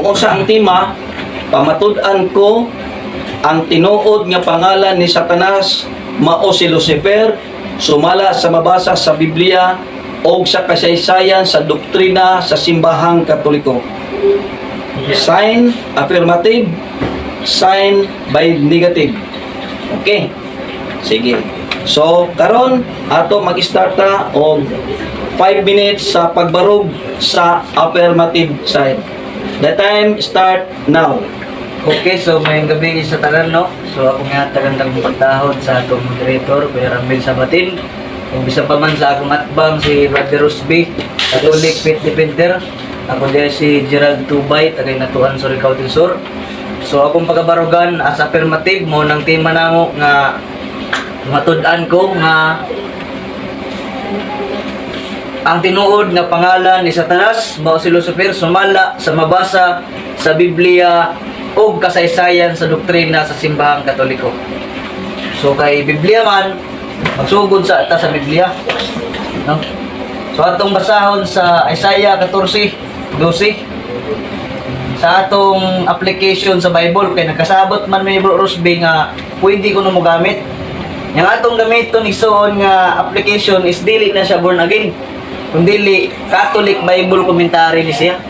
usa ang tema, pamatud-an ko ang tinuod nga pangalan ni Satanas mao si Lucifer, sumala sa mabasa sa Biblia o sa kasaysayan sa doktrina sa simbahang Katoliko. Sign affirmative, sign by negative. Okay. Sige. So, karon ato mag-start ta og 5 minutes sa pagbarog sa affirmative side. The time start now. Okay, so may gabi sa tanan, no? So ako nga tagandang pagdahon sa atong moderator, Kuya Ramil Sabatin. Kung bisa pa man sa akong atbang si Brother Rusby, Catholic Pit Defender. Ako din si Gerald Tubay, tagay natuan sa Surigao del Sur. So akong pagabarugan as affirmative mo ng tema namo nga matud-an ko nga ang tinuod nga pangalan ni Satanas mao si Lucifer, sumala sa mabasa sa Biblia o kasaysayan sa doktrina sa simbahang Katoliko. So kay Biblia man magsugod sa ata sa Biblia, no? So atong basahon sa Isaiah 14:12 sa atong application sa Bible kay nagkasabot man may Bro Rusby nga pwede ko na mo gamit. Yang atong gamiton igsoon nga application is dili na siya born again, kundi Catholic Bible commentary ni siya.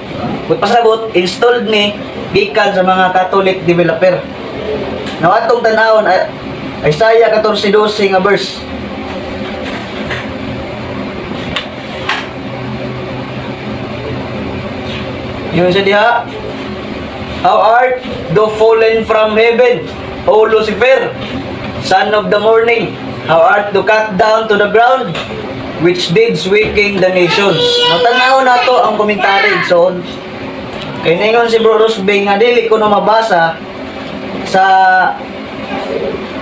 Kung pasabot, installed ni gikan sa mga Catholic developer. Now atong tanawon Isaiah 14:12 nga verse. Yun siya diha. How art thou fallen from heaven, O Lucifer, son of the morning? How art thou cut down to the ground, which didst weaken the nations? Natanaw na to ang komentary. So, kay ningon si Bro Rusby nga dili ko na mabasa sa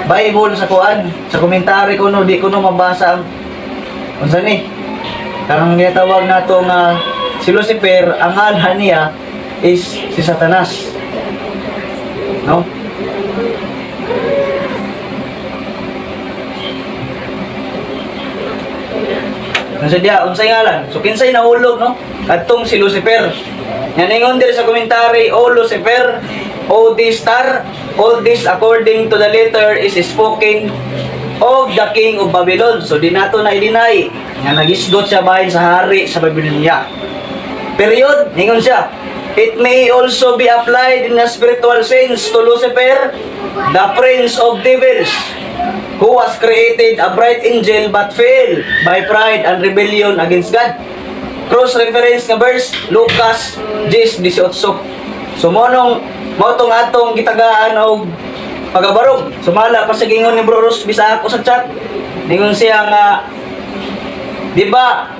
Bible sa kuan, sa komentary ko no, di ko na mabasa ang unsa ni? Karang ginatawag nato nga si Lucifer, ang ngalan niya is si Satanas. No? Nasa diya, unsay ngalan? So kinsay nahulog, no? Adtong si Lucifer. Yan ingon diri sa komentary, O Lucifer, O this star, all this according to the letter is spoken of the king of Babylon. So di nato na i-deny nga nagisgot siya bahin sa hari sa Babylonia. Period, ingon siya. It may also be applied in a spiritual sense to Lucifer, the prince of devils, who was created a bright angel but fell by pride and rebellion against God. Cross-reference nga verse, Lucas 10:18. So monong tong atong gitagaan og pagabarog. Sumala pa sa gingon ni Bro Rusby sa ako sa chat. Ningon siya nga, di ba,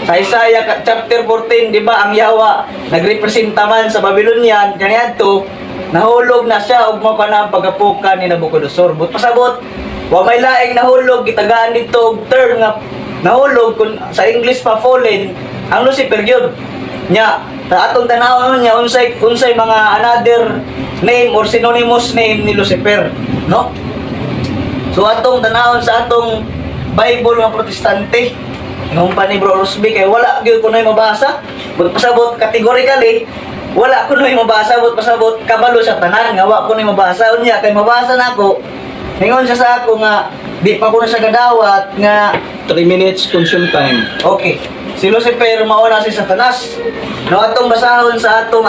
sa Isaiah chapter 14, di ba, ang Yawa nagrepresenta man sa Babylonian kaniadto, nahulog na siya og mao kana pagapukan ni Nabucodonosor. But pasabot, wa may laing nahulog, gitagaan dito og term nga nahulog kun sa English pa fallen, ang Lucifer yun. Nya, sa atong tanawon niya unsay mga another name or synonymous name ni Lucifer, no? So atong tanawon sa atong Bible nga Protestante, ngong pa ni Bro Rusby kay wala gyud kunoy mabasa, but pasabot categorically wala kunoy mabasa, but pasabot kabalo sa tanan nga wa kunoy mabasa unya kay mabasa nako. Ingon siya sa ako nga di pa ko na siya gadawat nga 3 minutes consume time. okay. Si Lucifer mauna si Satanas. No atong basahon sa atong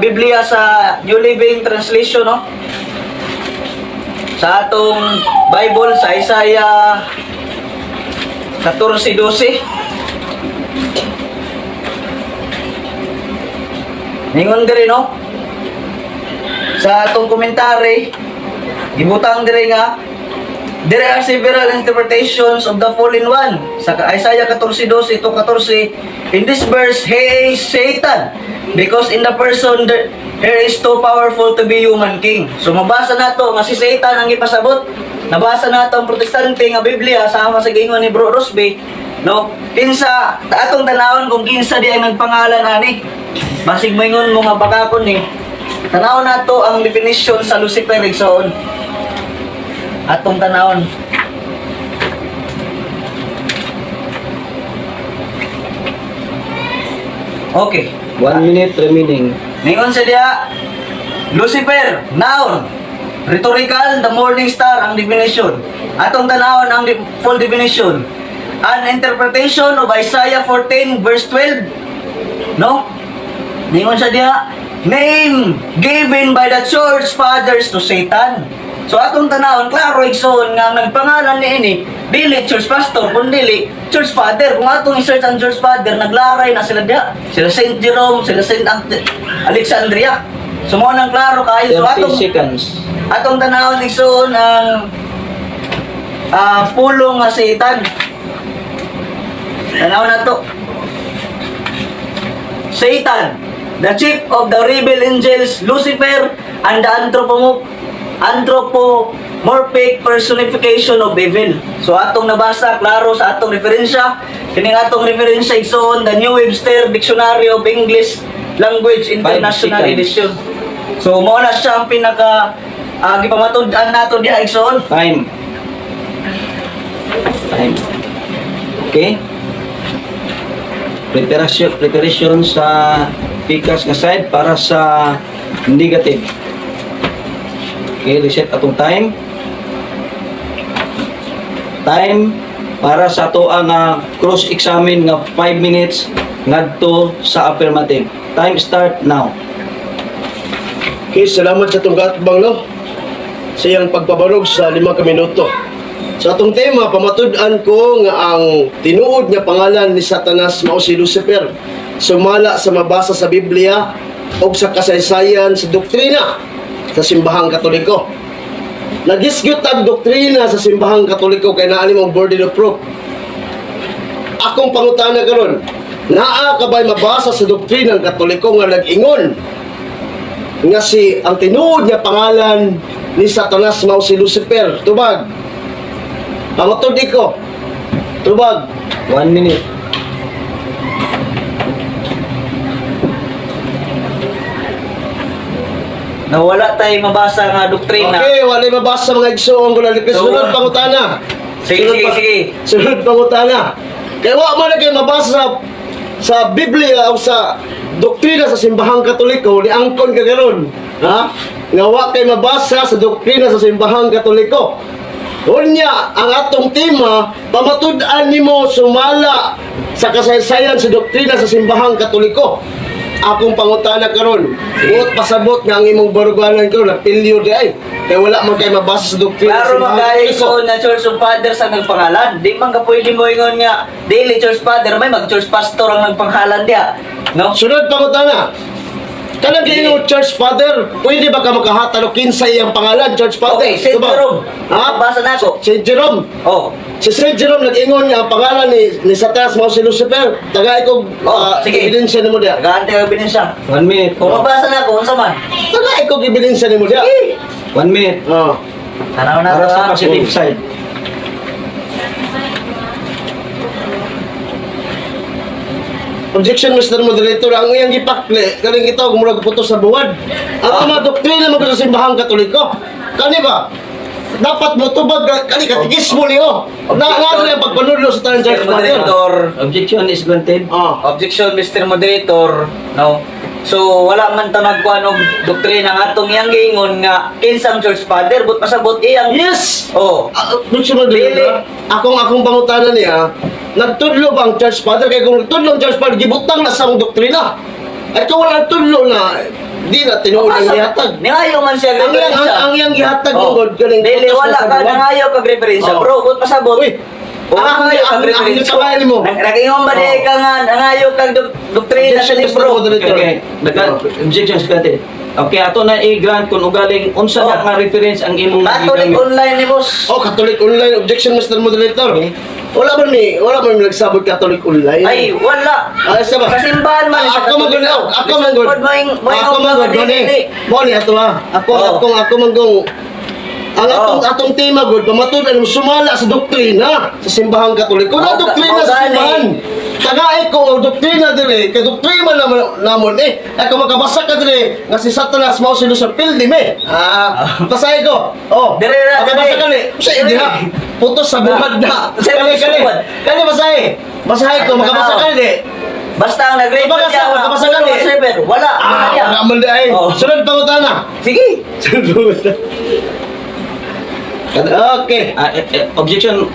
Biblia sa New Living Translation, no? Sa atong Bible sa Isaiah 14:12. Ningon diri, no? Sa atong komentary, gibutang diri nga there are several interpretations of the fallen one. Sa Isaiah 14:12 to 14, in this verse, he is Satan, because in the person he is too powerful to be human king. So mabasa nato nga si Satan ang ipasabot. Nabasa nato ang Protestante nga Biblia sama sa gingon ni Bro Rusby, no? Kinsa atong tanawon kung kinsa di ay nagpangalan ani. Basig moingon mo nga bakakon ni. Tanawon nato ang definition sa Lucifer igsoon. Atong tanawon. Okay. 1 minute remaining. Ningon sa diha, Lucifer, noun, rhetorical, the morning star ang definition. Atong tanawon ang full definition. An interpretation of Isaiah 14 verse 12. No? Ningon sa diha, name given by the church fathers to Satan. So atong tanawon, klaro igsoon nga ang nagpangalan ni ini, dili church pastor, kundi church father. Kung atong i-search ang church father, naglaray na sila diha. Sila Saint Jerome, sila Saint Alexandria. So mo nang klaro kayo. So 30 seconds. atong tanawon igsoon ang pulong nga Satan. Tanawon nato. Satan, the chief of the rebel angels, Lucifer, and the anthropomorphic personification of evil. So atong nabasa, klaro sa atong referensya. Kining atong referensya igsoon, the New Webster Dictionary of English Language International 5 seconds. Edition. So mao na siya ang pinaka gipamatud-an nato diha igsoon. Time. Okay? Preparation sa pikas nga side para sa negative. Okay, reset atong time. Time para sa ato ang cross-examine nga 5 minutes ngadto sa affirmative. Time start now. Okay, salamat sa itong katbang, no? Sa iyang pagpabarog sa 5 minuto. Sa atong tema, pamatud-an ko nga ang tinuod nga pangalan ni Satanas mao si Lucifer. Sumala sa mabasa sa Biblia o sa kasaysayan sa doktrina sa simbahang Katoliko. Nagisgyot ang doktrina sa simbahang Katoliko kay naani mong burden of proof. Akong pangutana karon, naa ka ba'y mabasa sa doktrina ng Katoliko nga nag-ingon nga si ang tinuod nga pangalan ni Satanas mao si Lucifer? Tubag. Pamatud ko. Tubag. 1 minute. Nawala tayo mabasa nga doktrina. Okay, wala mabasa mga igsoon ko lang. Sunod pangutana. Sige, sige, sige. Sunod pangutana. Kaya wa man na kayo mabasa sa Biblia o sa doktrina sa simbahang Katoliko, ni angkon ka garon. Ha? Nga wa kayo mabasa sa doktrina sa simbahang Katoliko. Unya, ang atong tema, pamatud-an nimo sumala sa kasaysayan sa doktrina sa simbahang Katoliko. Akong pangutana karon, buot pasabot nga ang imong baruganan karon napilyo di ay. Kaya wala man kay mabasa sa doktrina Klaro sa simbahang magkaya Katoliko. so na Church of Fathers ang nagpangalan. Di man ka pwede mo ingon nga daily Church Father, may mag-Church Pastor ang nagpangalan diya. No? Sunod pangutana. Kanang ginoo Church Father, pwede ba ka makahatalo kinsay ang pangalan Church Father? Okay, Saint Diba? Jerome. Ha? Basa na ako. Saint Jerome. Oh. Si Saint Jerome nag-ingon nga ang pangalan ni Satanas mao si Lucifer. Tagay ko Sige. ebidensya nimo diha. Gante ka binensya. 1 minute. Kung mabasa na ako, unsa man? Tagay ko ebidensya nimo diha. 1 minute. Oh. Tanaw na Para to, sa ha? positive side. Objection, Mr. Moderator, ang iyang gipakle, kaling ito, gumurag puto sa buwan. Ang mga doktrina mo sa simbahang Katoliko. Kani ba? Dapat mo tubag, kani katigis mo niyo. Nga yung pagpanudlo sa tanang Church Mr. Father. Moderator. Objection is granted. Objection, Mr. Moderator. No? So, wala man ta magkuhan og doktrina nga atong iyang giingon nga kinsang Church Father, but pasabot iyang... Yes! Oh. Mr. Moderator, akong pangutanan niya, nagtudlo ba ang Church Father? Kaya kung nagtudlo ang Church Father, gibutang na sa doktrina. At kung wala nagtudlo na, di na tinuod ang gihatag. Ningayo man siya Ang referensya. iyang gihatag Oh. mo, galing Dili, putos na wala sa ka buwan. nangayo kag referensya, Oh. bro. But pasabot. Uy, ang nagkabayan mo. Nag-ingon ba di ka nga nangayo kag doktrina sa Objection, Mr. libro? Moderator. Okay. Objection is granted. Okay, ato na i-grant kung ugaling unsa Oh. na nga reference ang imong Catholic gigamit. online ni boss. Oh, Catholic Online. Objection, Mr. Moderator. Okay. Wala man nagsabot Catholic Online. Ay, wala. Ay, sa ba? Kasimbahan man sa Ako man gud. Katoliko. Ako man gud. Ako man gud. Mo ni ato ha. Ako man gud. Ang atong tema gud pamatudan mo sumala sa doktrina sa simbahang Katoliko. Na doktrina sa simbahan. Tagay ko doktrina dire, kay doktrina namon Ay kung makabasa ka dire nga si Satanas mao si Lucifer pildi me. Basahin ko. Oh. Dire ra, Makabasa dire. ka ni. Sa diha. Putos sa buhad na. Sa Kani buhad. basahin. Basahin ko makabasa ka ni. Basta ang nag-record Kabasa, niya, kabasa ulo gani. Lucifer. Wala. Wala niya. Wala man dahil. Oh. Sunod pangutana. Sige. Okay. Objection,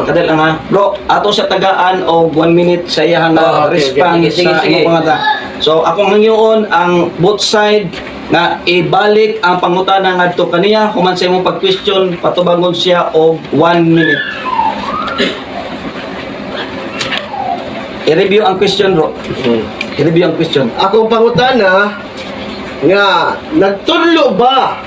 kadal lang ha. Bro, ato sa tagaan o 1 minute sa iyang Okay. response Sige, sa sige. imong pangata. So, akong hangyoon ang both side na ibalik ang pangutana ngadto kaniya human sa imong pag-question patubangon siya og 1 minute. I-review ang question, bro. I-review ang question. Akong pangutana nga nagtudlo ba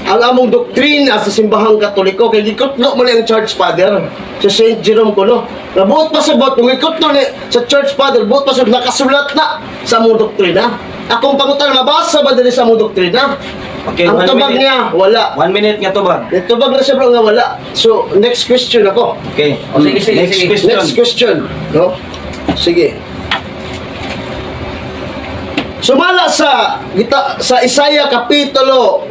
ang among doktrina sa simbahang Katoliko kay gikutlo man ang Church Father sa St. Jerome Kuno. Nabuot pa sa bot kung gikutlo ni sa Church Father, buot pa sa nakasulat na sa among doktrina. Akong pangutana mabasa ba diri sa among doktrina? Okay, Ang 1 tubag minute. niya wala. 1 minute nga to ba? Tubag na siya bro nga wala. So next question ako. Okay. O, sige, sige, Next sige. question. Next question, no? Sige. Sumala sa Isaiah kapitulo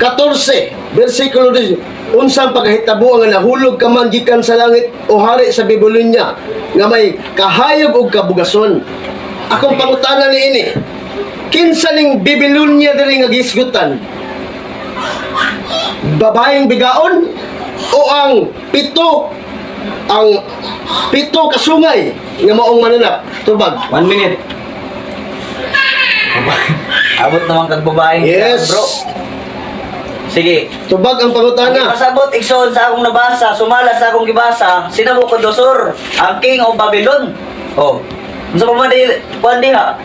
14, versikulo 10. Unsang pagkahitabo nga nahulog ka man gikan sa langit o hari sa Babylonia nga may kahayag ug kabugason. Akong pangutana ni ini. Kinsa ning Babylonia diri nga gisgutan? Babaeng bigaon o ang pito kasungay nga maong mananap tubag? 1 minute. Abot naman kag babaeng Yes. bro. Sige. Tubag ang pangutana. Pasabot igsoon sa akong nabasa, sumala sa akong gibasa, si Nabucodonosor, ang king of Babylon. Oh. Unsa pa man diha?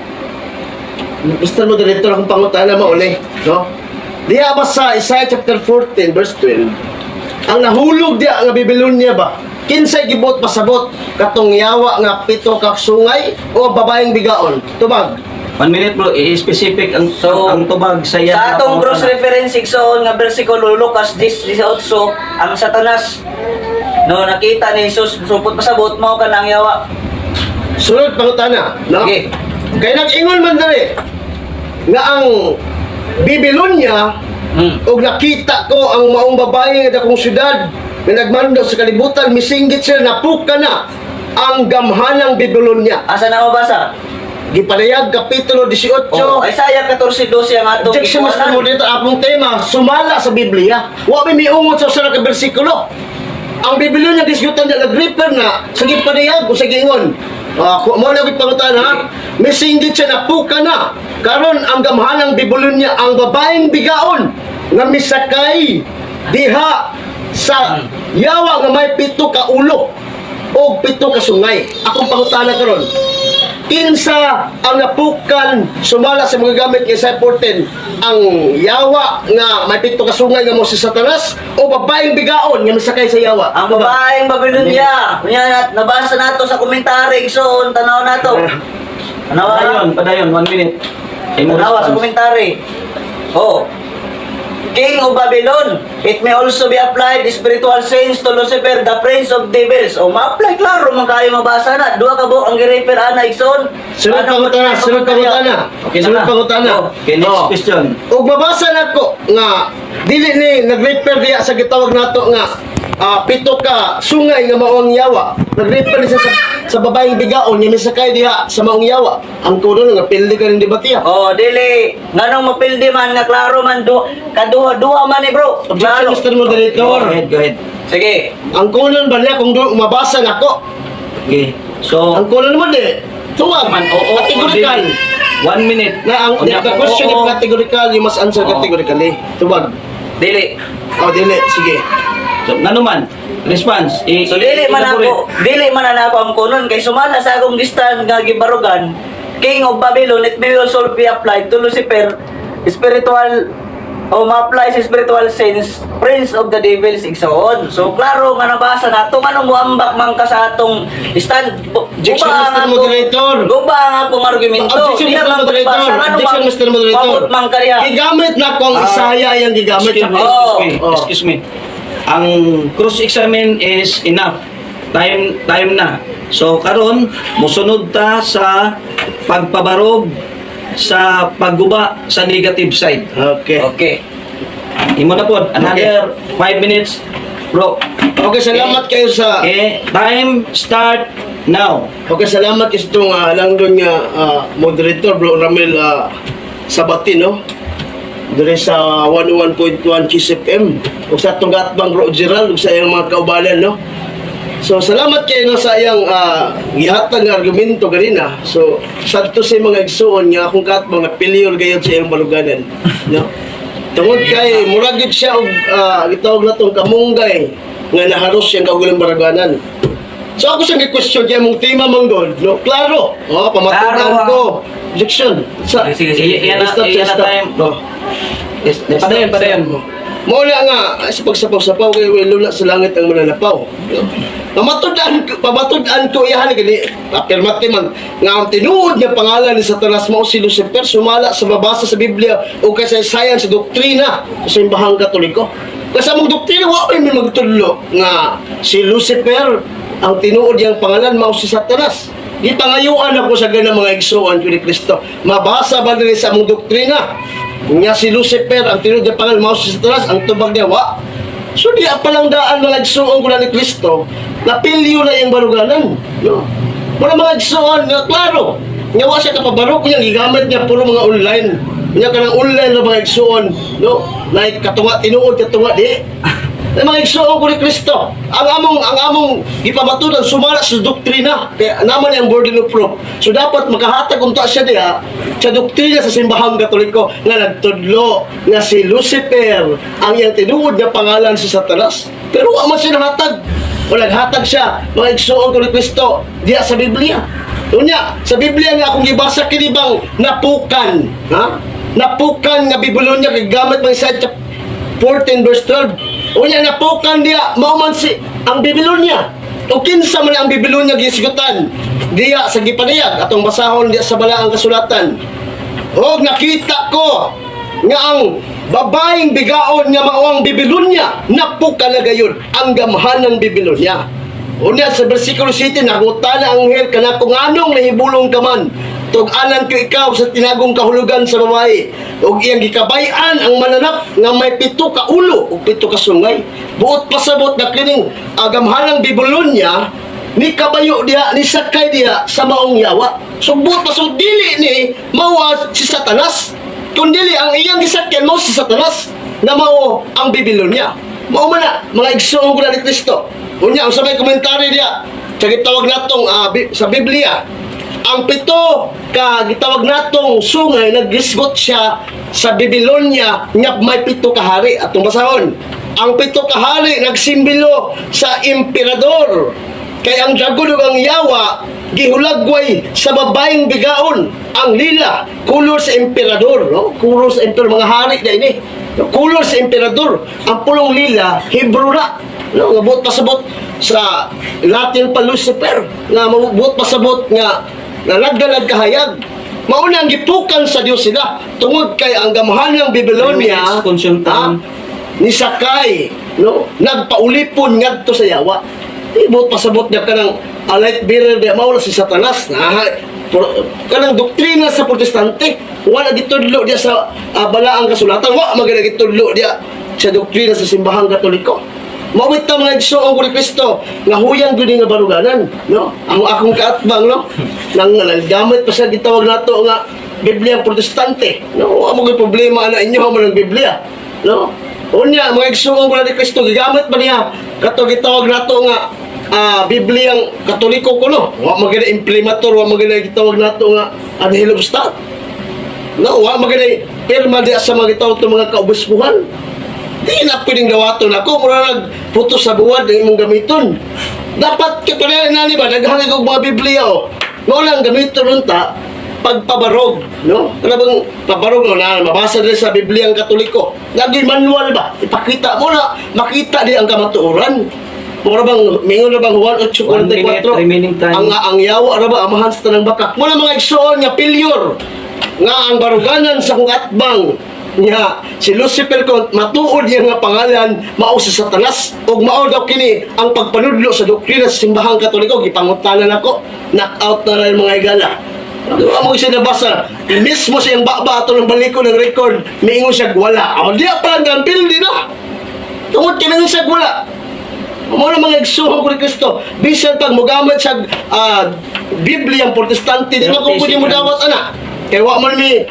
Mr. Moderator, akong pangutana mauli, no? Diya ba sa Isaiah chapter 14 verse 12, ang nahulog diya nga Babylonia ba? Kinsay gibot pasabot katong yawa nga pito ka sungay o babaeng bigaon? Tubag. 1 minute bro, i-specific ang ang tubag sa iya. Sa atong cross reference igsoon nga bersikulo Lucas 10:18, ang Satanas no nakita ni Jesus supot pasabot mao ka nang yawa. Sunod pangutana, no? Sige. Kaya nag-ingon man dali nga ang Babylonia og nakita ko ang maong babae nga dakong syudad nga nagmando sa kalibutan, misinggit siya, napuka na ang gamhanang Babylonia. Asa na mabasa? Gipanayag kapitulo 18. Oh, Isaiah 14:12 ang atong Objection, Mr. Moderator, akong tema, sumala sa Biblia. Wa may miungot sa usa ka bersikulo. Ang Biblia niya disgutan niya nag-refer na sa gipanayag o sa giingon. Mo na gid pangutan ha. Misinggit siya napuka na. Karon ang gamhanang Babylonia ang babaeng bigaon nga misakay diha sa yawa nga may pito ka ulo o pito ka sungay. Akong pangutana karon. Kinsa ang napukan sumala sa mga gamit ng Isaiah 14 ang yawa nga may pito ka sungay nga mo si Satanas o babaeng bigaon nga misakay sa yawa? Ang babaeng Babylonia. Kunya nabasa nato sa komentary igsoon, tanaw nato. Padayon, 1 minute. Tanawa sa komentary. Oh. King of Babylon, it may also be applied spiritual sense to Lucifer, the prince of devils. O ma-apply klaro man kayo mabasa na. Duha ka buok ang gi-refer ana igsoon. Sunod pangutana, sunod pangutana. Okay na Sunod na. pangutana. Okay, next question. Ug mabasa nako nga dili ni nag-refer diya sa gitawag nato nga pito ka sungay nga maong yawa. Nag-refer siya sa babaeng bigaon nga misakay diha sa maong yawa. Ang kuno nga pildi ka ning debatiya. Oh, dili. Nganong mapildi man nga klaro man kaduha-duha man ni bro. Objection, Klaro. Mr. Go Moderator. ahead. Sige. Ang kunon ba niya kung mabasa nako? Okay. So, Ang kunon mo di. Tuwag. man, oo, Categorical. 1 minute. Na ang Unya, the question oo. is categorical, you must answer Oo. categorically. Tuwag. Dili. Oh, dili. Sige. So, nanuman, response. So dili man ako ang kunon kay sumala sa akong listan nga gibarugan, King of Babylon, it may also be applied to Lucifer, spiritual o ma-apply sa spiritual sense, prince of the devils igsoon. So klaro nga nabasa nato manong muambak man ka sa atong stand. Objection, Mr. Moderator. Guba ang akong argumento. Objection, Di Mr. naman Moderator. pagbasa, nga Objection, naman, Mr. Moderator. pabot man kariya. Gigamit na kung Isaiah yung gigamit. Oh. Excuse me. Ang cross-examine is enough. Time na. So karon mosunod ta sa pagpabarog sa pagguba sa negative side. Okay. Okay. Imo na pod another 5 minutes, bro. Okay, salamat kayo sa... Okay, time start Now, Okay, salamat itong langdon nga moderator Bro Ramil Sabati, no? Dire sa 101.1 Kiss FM. O sa itong gatbang Bro Gerald, o sa iyang mga kaubalan, no? So, salamat kayo no, sa iyang gihatag nga argumento ganina. So, sadto sa mga igsuon nga akong gatbang napiliyor gayod sa iyang baluganan, no? Tungod kay muragid siya og gitawag na tong kamunggay nga naharos siyang kaugalang baluganan. So ako siyang i-question kaya mong tema manggod, no? Klaro. Pamatunan Klaro, ko. Objection. Sa, Sige, sige. Iyan na time. No. Padayon. Muna nga, sa pagsapaw-sapaw kay lula sa langit ang mananapaw. Pamatudan ko iyahan gani. Afirmative man nga ang tinuod nga pangalan ni Satanas mao si Lucifer sumala sa mabasa sa Biblia o kasaysayan sa doktrina sa simbahang Katoliko. Kasi among doktrina wa may magtudlo nga si Lucifer ang tinuod yang pangalan mao si Satanas. Gipangayuan ako sa ganang mga igsuon ni Kristo. Mabasa ba diri sa among doktrina nga si Lucifer ang tinuod yang pangalan mao si Satanas, ang tubag niya wa. So di palang daan mga igsuon ko ni Kristo, napilyo na yung baruganan. No? Mga igsuon nga klaro. Nga wa siya kapabarok niya gigamit niya puro mga online. Nya kanang online na mga igsuon, no? Like katunga tinuod katunga di. Mga igsuon ko ni Kristo. Ang among gipamatudan sumala sa doktrina. Kaya naman yung burden of proof. So dapat makahatag unta siya diha sa doktrina sa simbahang Katoliko nga nagtudlo nga si Lucifer ang iyang tinuod nga pangalan si Satanas. Pero wa man siya nahatag. O naghatag siya mga igsuon ko ni Kristo diha sa Biblia. Unya, sa Biblia nga akong gibasa kini bang napukan, ha? Napukan nga Babylonia kay gamit man sa 14 verse 12. Unya napukan dia mao man si ang Babylonia. O kinsa man ang Babylonia gisigutan diya sa gipanayag atong basahon diya sa balaang kasulatan. Og nakita ko nga ang babaeng bigaon nga mao ang Babylonia napukan na gayud ang gamhanan Babylonia. Unya sa bersikulo 7 nangutana ang anghel kanako nganong nahibulong ka man tug-anan ko ikaw sa tinagong kahulugan sa babae ug iyang gikabay-an ang mananap nga may 7 ka ulo ug 7 ka sungay buot pasabot na kining agamhanang Babylonia ni kabayo diha ni sakay diha sa maong yawa. So buot pasabot dili ni mao si Satanas kundi ang iyang gisakyan mao si Satanas na mao ang Babylonia. Mao man na mga igsoon ko ni Kristo. Unya, ang sabay komentary diya, sa gitawag natong sa Biblia, ang 7 ka gitawag natong sungay, naggisgot siya sa Babylonia, nga may 7 ka hari. Atong basahon, ang 7 ka hari, nagsimbolo sa emperador. Kaya ang dragon ug ang yawa, gihulagway sa babaeng bigaon, ang lila, kulor sa emperador, no? Kulor sa emperador, mga hari na ini. Kulor sa emperador, ang pulong lila, Hebrew na. No, nga buot pasabot sa Latin pa Lucifer, nga buot pasabot nga nagdalag kahayag. Mauna ang gipukan sa Dios sila tungod kay ang gamhanang Babylonia ni sakay, no, nagpaulipon ngadto sa yawa. Buot pasabot niya kanang light bearer diya mao si Satanas na kanang doktrina sa Protestante wala gitudlo diya sa balaang kasulatan, wa magana gitudlo diya sa doktrina sa simbahang Katoliko. Mawit ta mga igsoon ko ni Kristo nga huyang gud nga baruganan, no? Ang akong kaatbang, no? Nang gamit pa sa gitawag nato nga Biblia Protestante, no? Amo gyud problema ana inyo man ang Biblia, no? Unya mga igsoon ko ni Kristo gigamit pa niya kato gitawag nato nga Bibliang Katoliko ko, no? Wa magana imprimatur, wa magana gitawag nato nga Anhelo Stat. No, wa magana pirma diya sa mga gitawag to mga kaobispuhan. Di na pwedeng gawaton ako, mura nagputo sa buwad ng imong gamiton. Dapat kapalayan na ni ba, naghangig og mga Biblia o. Noon lang gamiton nun ta, pagpabarog, no? Ano bang pabarog no, na mabasa din sa Biblia ang Katoliko. Lagi manual ba? Ipakita mo na, makita din ang kamatuoran. Mura bang, mingon na bang Juan 8:44? remaining time. Ang yawa, ano ba, amahan sa tanang bakak. Muna mga igsoon nga pilyor, nga ang baruganan sa kong atbang, nga si Lucifer ko matuod niya nga pangalan mao si Satanas ug mao daw kini ang pagpanudlo sa doktrina sa simbahang Katoliko. Gipangutanan ako, knock out na rin mga igala. Diba mo siya nabasa mismo siyang baba ato ng baliko ng record miingon siya wala. Diya pa lang pildi na tungod kinang siya wala. Mo na mga igsuon ko ni Kristo. Bisan pag mogamit sa Biblia ang protestante, di man ko pwede mo dawat ana. Kay wa man mi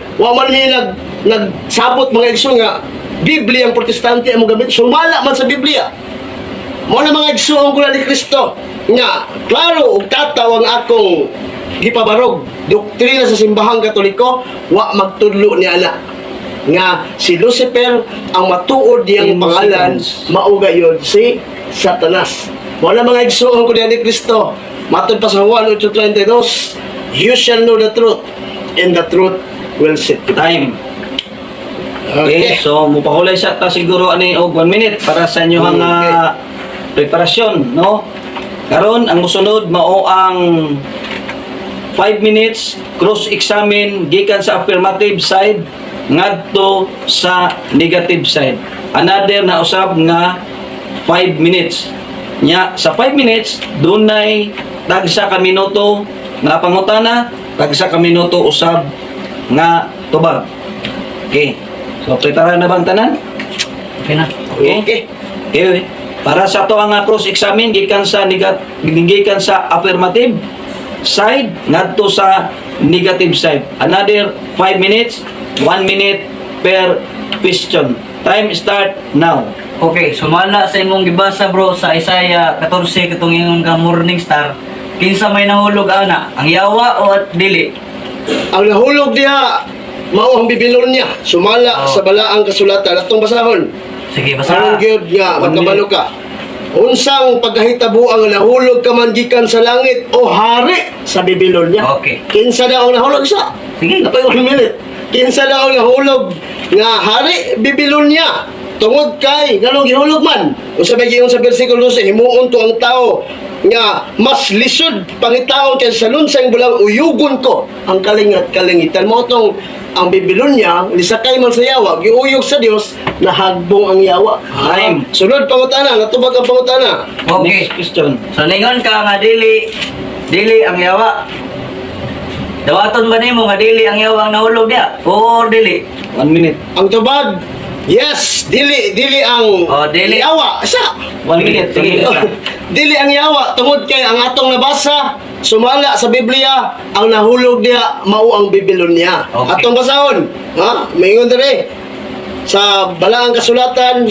nagsabot mga igsuon nga Biblia ang protestante ang mogamit. Sumala man sa Biblia. Mo na mga igsuon ko ni Kristo nga klaro ug tataw ang akong gipabarog doktrina sa simbahang Katoliko, wa magtudlo ni ana nga si Lucifer ang matuod diyang pangalan mao gayon si Satanas. Wala mga igsuon ko ni Kristo. Matod pa sa Juan 8:32, you shall know the truth, and the truth will set you free. Time. Okay, so mupahulay siya ta siguro ani og 1 minute para sa inyo ang preparasyon, no? Karon ang mosunod mao ang 5 minutes cross-examine gikan sa affirmative side ngadto sa negative side. Another na usab nga 5 minutes. Nya sa 5 minutes dunay tagsa ka minuto nga pangutana, tagsa ka minuto usab nga tubag. Okay. So prepare na bang tanan? Okay na. Okay. Okay. Para sa to ang cross-examine gikan sa gikan sa affirmative side ngadto sa negative side. Another 5 minutes, 1 minute per question. Time start now. Okay, sumala sa imong gibasa bro sa Isaiah 14 katong ingon ka morning star. Kinsa may nahulog ana, ang yawa o at dili? Ang nahulog diha mao ang Babylonia. Sumala sa balaang kasulatan atong basahon. Sige, Anong basa. gyud nga magkabalo ka? Unsang pagkahitabo ang nahulog ka man gikan sa langit o hari sa Babylonia? Okay. Kinsa daw ang nahulog sa? Sige. Napay 1 minute. Kinsa daw ang nahulog nga hari Babylonia? Tungod kay nganong gihulog man. Unsa may giingon sa bersikulo 12, himuon to ang tao nga mas lisod pangitaon kay sa lunsang bulang uyugon ko ang kalingat-kalingitan mo tong ang Babylonia lisakay man sa yawa giuyog sa Dios nahagbong ang yawa. Time. Sunod pangutana, natubag ang pangutana. Okay. Next question. So ningon ka nga dili ang yawa. Dawaton ba nimo nga dili ang yawa ang nahulog diha? O dili? 1 minute. Ang tubag, yes, dili ang Oh, dili. yawa. Sa 1 minute. Sige. dili ang yawa tungod kay ang atong nabasa sumala sa Biblia ang nahulog diha mao ang Babylonia. Okay. Atong basahon, ha? Maingon diri sa balaang kasulatan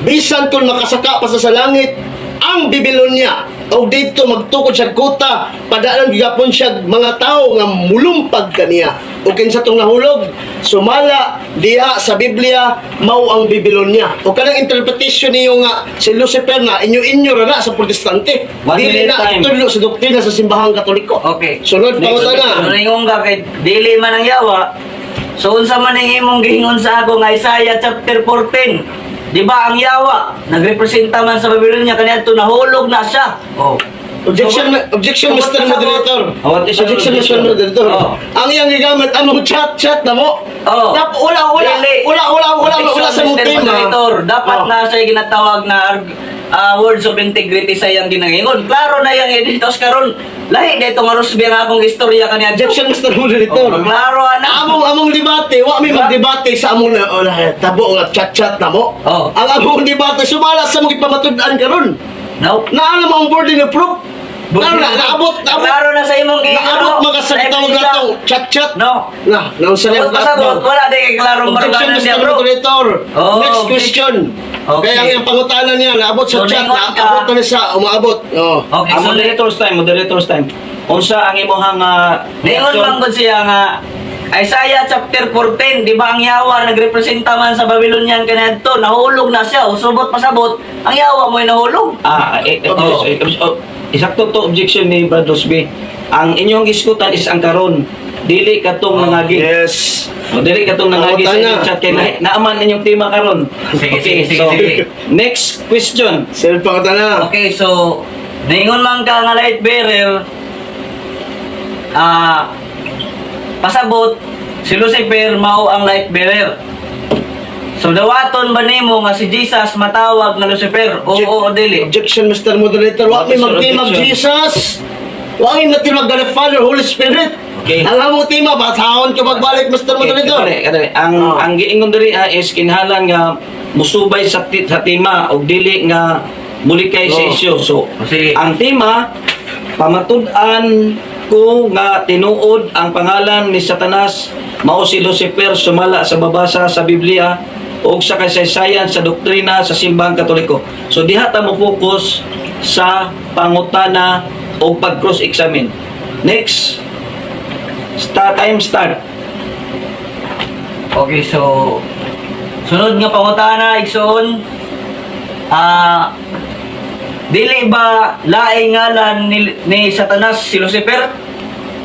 bisan kung makasaka pa sa langit ang Babylonia o dito magtukod sa kuta padaan gigapon siya mga tao nga mulumpag kaniya o kinsa tong nahulog sumala diha sa Biblia mao ang Babylonia o kanang interpretation niyo nga si Lucifer na inyo ra na sa protestante 1 dili minute na time. tudlo sa doktrina sa simbahang Katoliko. Okay. Sunod Next pangutana. So ningon ka kay dili man ang yawa. So unsa man ang imong giingon sa ako nga Isaiah chapter 14? Di ba ang yawa nagrepresenta man sa Babylonia kaniadto nahulog na siya. Oh. Objection, So, Mr. Moderator. What is your Objection, Mr. objection? Moderator. Oh. Ang iyang gigamit, anong chat na mo? Oh. Wala Dili. sa mong Mr. tema. Moderator, dapat Oh. na siya ginatawag na words of integrity sa iyang ginangingon. Klaro na yung editors karon. Lahi na itong arusbi ang akong istorya kaniya. Objection, Mr. Moderator. Oh, klaro ana. Among debate, wa mi magdebate sa among tabo nga chat na mo. Oh. Ang among debate sumala sa mga ipamatud-an karon. No. Naala mo ang burden of proof. Naabot. Klaro na sa imong Naabot mga sa tawag na tong chat. No. Nang sa Sabot pasabot, wala di kay klarong Objection, maruganan niya Mr. bro. Moderator. Oh, Next okay. question. Okay. Kaya ang iyong pangutanan niya, naabot sa So, chat, ningon ka. naabot na siya, umaabot. Oh. Okay, Ang so moderator's time. Unsa ang imong ningon man gud siya nga Isaiah chapter 14, di ba ang yawa nagrepresenta man sa Babylonian kanadto, nahulog na siya, usubot pasabot, ang yawa mo ay nahulog. Isakto to objection ni Brad Rosby. Ang inyong iskutan is ang karon. Dili katong nangagi. Yes. O dili katong nangagi sa Tama. inyong chat kay naaman inyong tema karon. Sige, Okay, sige, so sige. next question. Sir, pangutanan. Okay, so ningon man ka nga light bearer, pasabot si Lucifer mao ang light bearer. So dawaton ba nimo nga si Jesus matawag na Lucifer? Oo o dili? Objection, Mr. Moderator. Wa mi What is your magtimag objection? Jesus. Wa mi magtimag God the Father, Holy Spirit. Okay. Ang among tema, basahon ka magbalik, Mr. Moderator. Kadali. Ang giingon diri is kinahanglan nga musubay sa tema og dili nga muli kay sa Oh. isyu. So, Sige. ang tema, pamatud-an ko nga tinuod ang pangalan ni Satanas mao si Lucifer sumala sa babasa sa Biblia o sa kasaysayan sa doktrina sa simbahang Katoliko. So diha ta mo focus sa pangutana o pag-cross-examine. Next, time start. Okay, so sunod nga pangutana igsoon, dili ba laing ngalan ni Satanas si Lucifer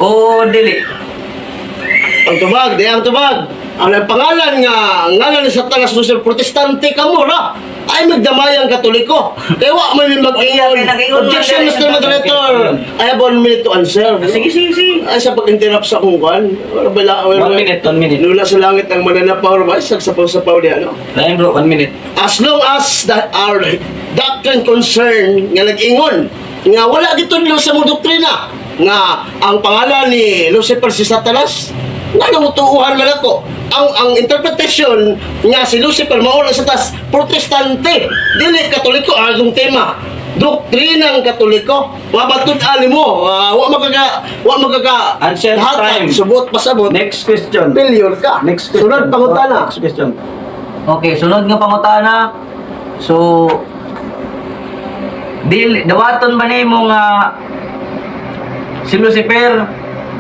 o dili? Ang tubag. Ang pangalan nga ngalan ni Satanas Lucifer protestante ka mo ra. Ay magdamayang Katoliko. Kaya wa may mag-ingon. Okay, nag-ingon Objection, man, Mr. Moderator. I have 1 minute to answer. Sige. Ay sa pag-interrupt sa kung kan. 1 minute. Nula sa langit ang mananapaw ba? Sagsapaw-sapaw di ano? Time bro, 1 minute. As long as that our doctrine concern nga nag-ingon nga wala gitudlo sa mong doktrina nga ang pangalan ni Lucifer si Satanas nga nangutuuhan man ako ang interpretation nga si Lucifer mao na Satanas protestante dili Katoliko ang tema doktrinang Katoliko wa matud-an mo wa magaga Answer time. subot pasabot Next question. failure ka Next question. sunod pangutana Next question. Okay, sunod nga pangutana. So dawaton ba nimo nga si Lucifer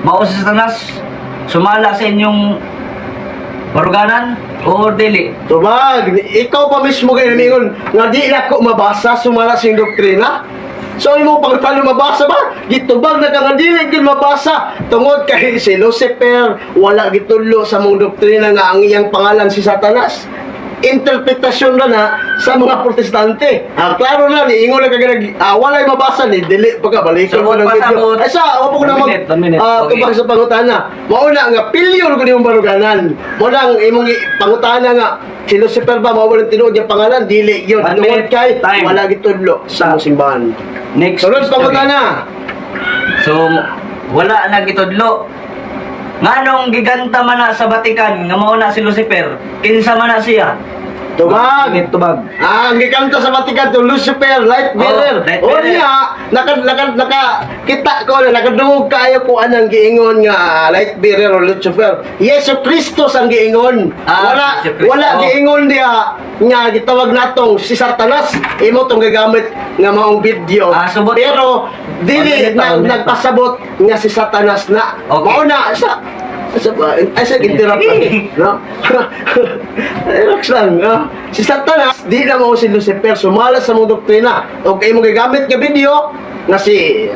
mao si Satanas sumala sa inyong maruganan o dili? Tubag, ikaw pa mismo kayo namingon nga di na ko mabasa sumala sa iyong doktrina. So imo pang paano mabasa ba? Gitubag na ka nga dili gyud mabasa tungod kay si Lucifer wala gitudlo sa mong doktrina nga ang iyang pangalan si Satanas. Interpretasyon na sa mga protestante. Klaro na ni ingon na kagag walay mabasa ni dili pagkabalikan Sabot mo ng pa, video. sabot. Ay sa wa po ko na 1 minute. Okay. tubag sa pangutana. Mauna nga pilyon ko niyong baruganan. Mo nang imong pangutana nga si Lucifer ba mao ba tinuod yung pangalan dili yun. 1 Tungod minute. kay Time. wala gitudlo sa mong simbahan. Next Sunod question. pangutana. So wala na gitudlo. Nganong giganta man na sa Vatican nga mao na si Lucifer? Kinsa man na siya? Tubag. Minute tubag. Ang gikanta sa Vatican to Lucifer, light bearer. light O bearer. niya, kita ko na, nakadungog kayo kung anong giingon nga light bearer o Lucifer. Yesu Kristus ang giingon. Yesu Cristo. Wala giingon diya nga gitawag natong si Satanas. Imo tong gagamit nga maong video. Subot. Pero dili One minute. nagpasabot nga si Satanas na. Okay. Mauna sa interrupt no? Relax lang si Satanas di na mo si Lucifer sumala sa mong doktrina o kay mo gagamit nga video nga si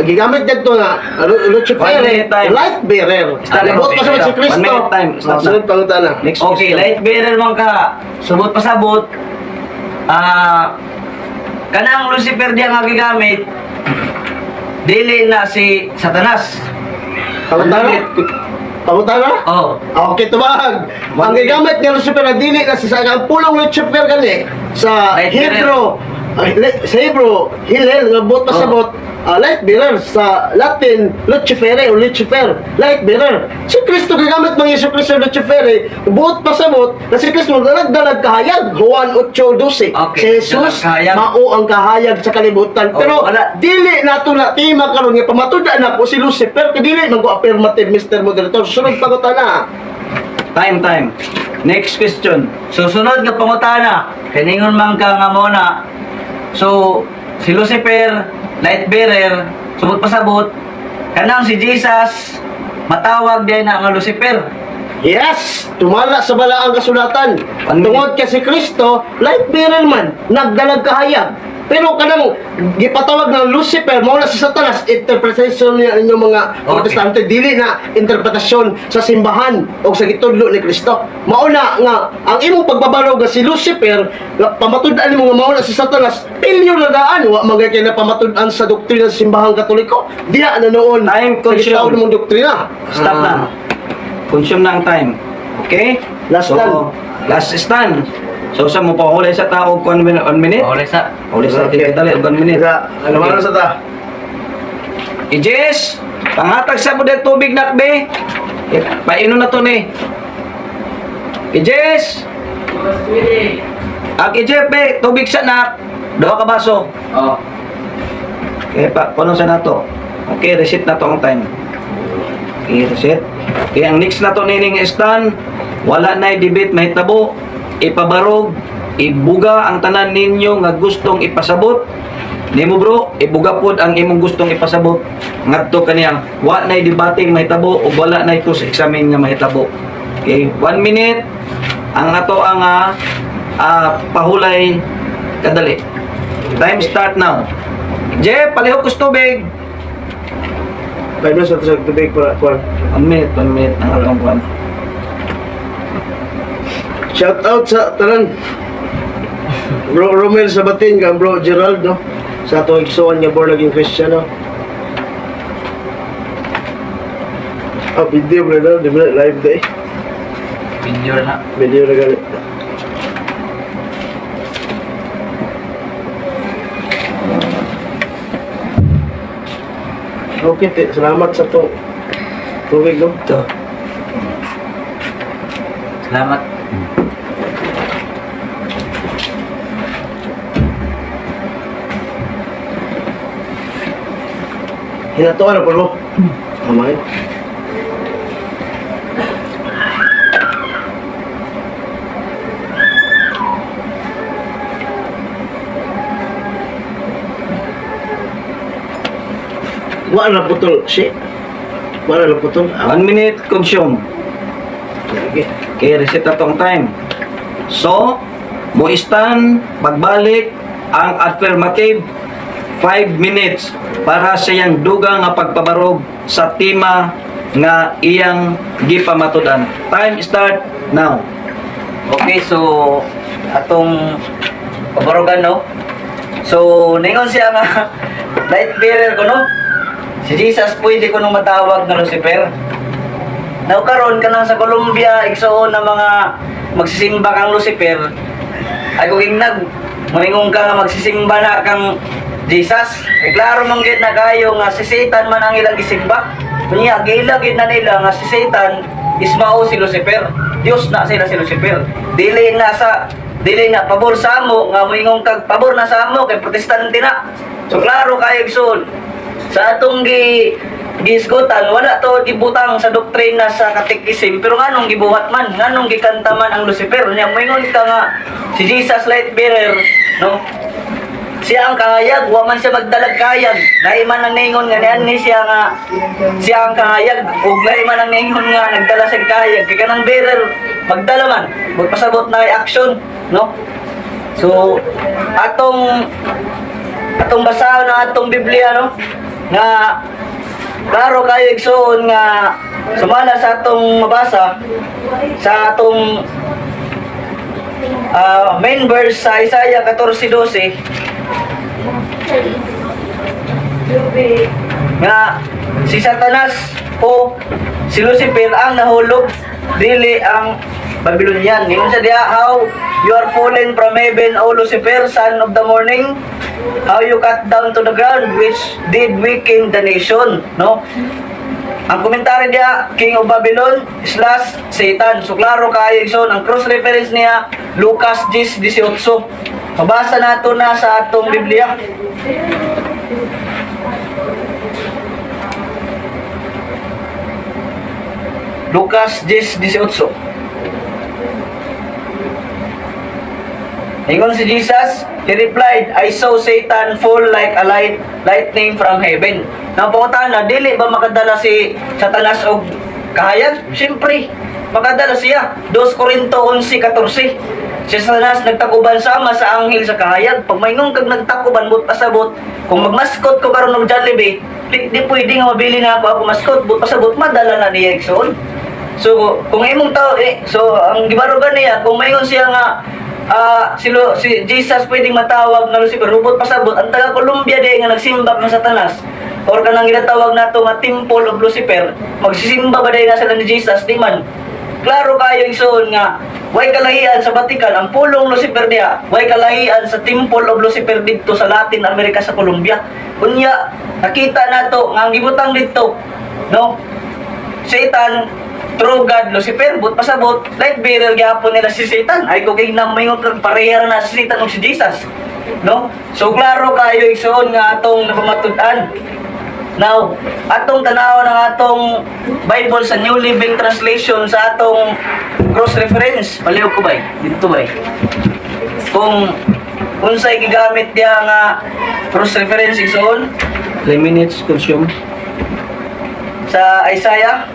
gigamit dito nga Lucifer 1 minute time. light bearer Stop. nabot pa sa si 1 Kristo minute time. Stop na. sunod pangutana Next Okay, question. light bearer man ka. Subot pa sabot. Kanang Lucifer diya nga gigamit dili na si Satanas. pangutana Oh. Okay, tubag. Ang gigamit ni Lucifer na dili na sa ang pulong Lucifer gani sa Light Hebrew. Sa Hebrew, Hillel, nga bot pa sa bot, light bearer. Sa Latin, Lucifere o Lucifer, light bearer. Si Kristo gagamit mga Yesu Kristo Lucifere, bot pa sa bot, na si Kristo dalag kahayag, Juan 8:12. Okay, Si Jesus, dalag kahayag. mao ang kahayag sa kalibutan. Oh, Pero, wala. dili nato na tima karon nga pamatudan na po si Lucifer, kaya dili mag-affirmative, Mr. Moderator. Sunod pagutana. Time. Next question. Susunod nga pangutana. Kaningon man ka nga muna. So, si Lucifer, light bearer, subot pa sabot. Kanang si Jesus, matawag din na nga Lucifer. Yes, tumala sa balaang kasulatan. Tungod kay si Kristo, light bearer man, nagdalag kahayag. Pero kanang gipatawag ng Lucifer, mao na si Satanas, interpretation niya inyong mga protestante, dili na interpretasyon sa simbahan o sa gitudlo ni Kristo. Mao na nga ang imong pagbabarog nga si Lucifer, nga pamatud-an mo nga mao na si Satanas, pilyo na daan, wa magay kay na pamatud-an sa doktrina sa simbahang Katoliko. Diya na noon Time sa consumed. gitawag mong doktrina. Stop na. Consume na ang time. Okay? Last stand. Last stand. So, sa mo pa huli sa tao 1 minute? Ore sa. Huli sa kita 1 minute. Ano man sa ta? Ijes, pangatag sa mo dahil tubig nakbe. Painom na to ni. Ijes. Ang Ijes be, tubig sa nak. Duha ka baso. Oh. Okay, paano sa nato? Okay, reset na to ang time. Okay, reset. Okay, ang next na to nining stand, wala na debate mahitabo, ipabarog, ibuga ang tanan ninyo nga gustong ipasabot. Nimo bro, ibuga pod ang imong gustong ipasabot. Ngadto kaniyang wa na debating mahitabo o wala na ito sa examen nga mahitabo. Okay, 1 minute ang ato ang pahulay kadali. Time start now. Jeff, palihog kus tubig. 5 minutes sa tubig para kuan. 1 minute ang atong kuan. Shout out sa tanan. Bro Romel Sabatin kang bro Gerald no. Sa atong igsuon nga born again Christian no. Video brother, di ba live day? Video na. Video na gani. Okay, salamat sa to. Tubig no. Ito. Salamat. Hinatuan na po mo. Kamay. Wala na putol. Shit. Wala na putol. 1 minute consume. Okay. Okay, reset na tong time. So, mo stand, pagbalik, ang affirmative 5 minutes para sa iyang dugang nga pagpabarog sa tema nga iyang gipamatudan. Time start now. Okay, so atong pabarugan no. So ningon siya nga light bearer ko no. Si Jesus pwede ko nung matawag na Lucifer. Now karon kanang sa Colombia igsuon na mga magsisimba kang Lucifer. Ay kung ignag moingon ka nga magsisimba na kang Jesus. Ay klaro mong gid na kayo nga si Satan man ang ilang gisimba. Kunya gilagid na nila nga si Satan is mao si Lucifer. Dios na sila si Lucifer. Dili na pabor sa amo nga moingon kag pabor na sa amo kay protestante na. So klaro kayo igsoon. Sa atong gisgutan wala to gibutang sa doktrina sa katekism pero nganong gibuhat man nganong gikanta man ang Lucifer nya moingon ka nga si Jesus light bearer no siya ang kahayag wa man siya magdalag kahayag dai man ang ningon nga niyan ni siya ang kahayag ug dai man ang ningon nga nagdala sa kahayag kay kanang bearer magdala man magpasabot na action no so atong basahon ang atong Biblia no nga klaro kayo igsoon nga sumala sa atong mabasa sa atong main verse sa Isaiah 14:12 nga si Satanas o si Lucifer ang nahulog dili ang Babylonian. Ningon sa diha, how you are fallen from heaven, O Lucifer, son of the morning. How you cut down to the ground, which did weaken the nation. No? Ang komentary diya, King of Babylon / Satan. So klaro kayo igsoon ang cross reference niya Lucas 10:18. Mabasa nato na sa atong Biblia. Lucas 10:18. Ingon si Jesus, he replied, I saw Satan fall like a lightning from heaven. Napakutana, dili ba makadala si Satanas og kahayag? Siyempre, makadala siya. 2 Corinto 11:14. Si Satanas nagtakuban sama sa anghel sa kahayag. Pag may kag nagtakuban, but pasabot, kung magmaskot ko karon og Jollibee, di pwede nga mabili na ako maskot, but pasabot, madala na niya igsoon. So, kung imong tao, so, ang gibarugan niya, kung mayon siya nga, si Jesus pwedeng matawag na Lucifer, rubot pasabot, ang taga Colombia di nga nagsimba ng Satanas, or kanang ginatawag nato nga Temple of Lucifer, magsisimba ba di na sila ni Jesus, di man. Klaro kayo igsoon nga, way kalahian sa Vatican, ang pulong Lucifer diya, way kalahian sa Temple of Lucifer dito sa Latin America sa Colombia. Kunya, nakita nato nga ang gibutang dito, no? Satan, true God, Lucifer, but pasabot, light bearer gyapon nila si Satan. Ay kung ginamay mo pareha na si Satan o si Jesus. No? So klaro kayo igsoon nga atong napamatud-an. Now, atong tanaw ng atong Bible sa New Living Translation sa atong cross reference. Paliw ko bay. Dito bay. Kung unsay gigamit diya nga cross reference igsoon 3 minutes consume. sa Isaiah